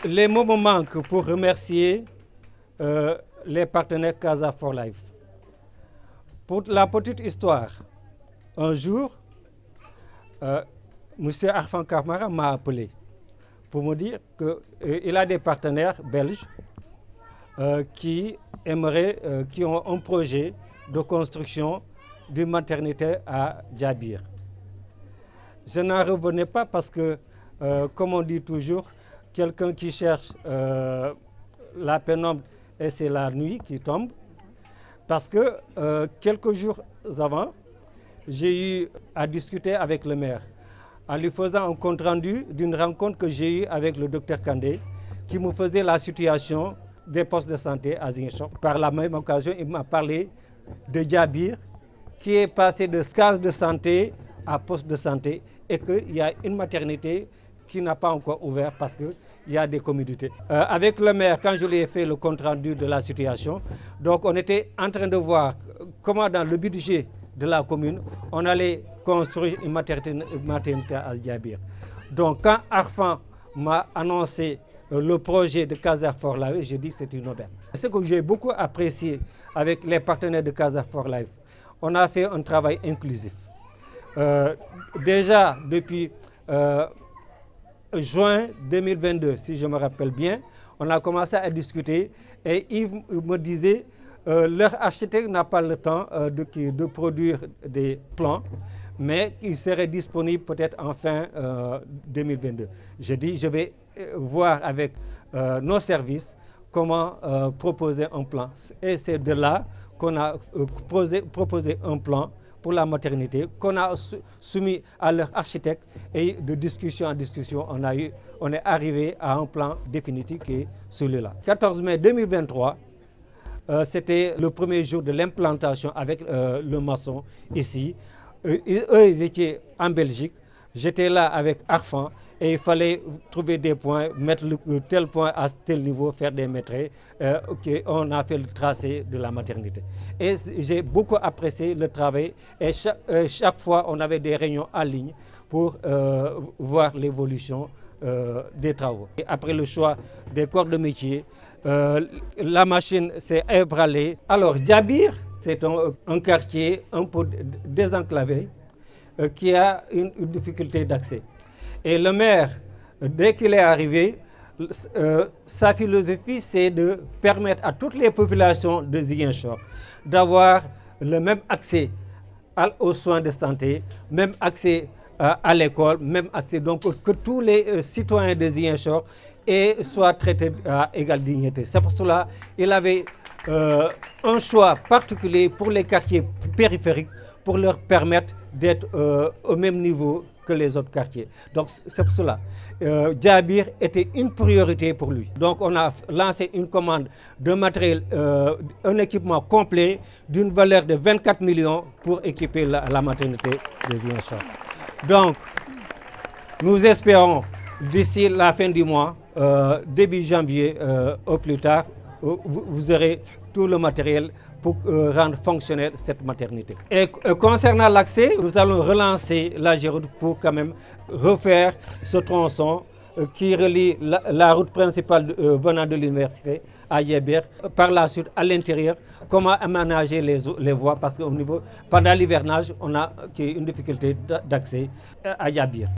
Les mots me manquent pour remercier les partenaires Casa for Life. Pour la petite histoire, un jour, M. Arfan Kamara m'a appelé pour me dire qu'il a des partenaires belges qui ont un projet de construction d'une maternité à Djabir. Je n'en revenais pas parce que, comme on dit toujours, quelqu'un qui cherche la pénombre et c'est la nuit qui tombe. Parce que quelques jours avant, j'ai eu à discuter avec le maire en lui faisant un compte-rendu d'une rencontre que j'ai eue avec le docteur Kandé qui me faisait la situation des postes de santé à Ziguinchor. Par la même occasion, il m'a parlé de Djabir qui est passé de case de santé à poste de santé et qu'il y a une maternité qui n'a pas encore ouvert parce qu'il y a des commodités. Avec le maire, quand je lui ai fait le compte-rendu de la situation, donc on était en train de voir comment dans le budget de la commune, on allait construire une maternité à Djabir. Donc quand Arfan m'a annoncé le projet de Casa for Life, j'ai dit que c'est une aubaine. Ce que j'ai beaucoup apprécié avec les partenaires de Casa for Life, on a fait un travail inclusif. Déjà depuis juin 2022, si je me rappelle bien, on a commencé à discuter et Yves me disait leur architecte n'a pas le temps de produire des plans, mais il serait disponible peut-être en fin 2022. Je dis, je vais voir avec nos services comment proposer un plan. Et c'est de là qu'on a proposé un plan pour la maternité, qu'on a soumis à leur architecte et de discussion en discussion, on est arrivé à un plan définitif qui est celui-là. 14 mai 2023, c'était le premier jour de l'implantation avec le maçon ici. Eux, ils étaient en Belgique, j'étais là avec Arfan et il fallait trouver des points, mettre tel point à tel niveau, faire des mètres. On a fait le tracé de la maternité. Et j'ai beaucoup apprécié le travail et chaque fois on avait des réunions en ligne pour voir l'évolution des travaux. Et après le choix des corps de métier, la machine s'est ébranlée. Alors Djabir, c'est un quartier un peu désenclavé qui a une difficulté d'accès. Et le maire, dès qu'il est arrivé, sa philosophie, c'est de permettre à toutes les populations de Ziguinchor d'avoir le même accès aux soins de santé, même accès à l'école, même accès, donc que tous les citoyens de Ziguinchor soient traités à égale dignité. C'est pour cela qu'il avait un choix particulier pour les quartiers périphériques pour leur permettre d'être au même niveau que les autres quartiers. Donc c'est pour cela. Djabir était une priorité pour lui. Donc on a lancé une commande de matériel, un équipement complet d'une valeur de 24 millions pour équiper la maternité de Ziguinchor. Donc nous espérons d'ici la fin du mois, début janvier au plus tard, vous aurez tout le matériel pour rendre fonctionnelle cette maternité. Et concernant l'accès, nous allons relancer la Géroute pour quand même refaire ce tronçon qui relie la route principale venant de l'université à Djabir. Par la suite, à l'intérieur, comment aménager les voies parce qu'au niveau, pendant l'hivernage, on a une difficulté d'accès à Djabir.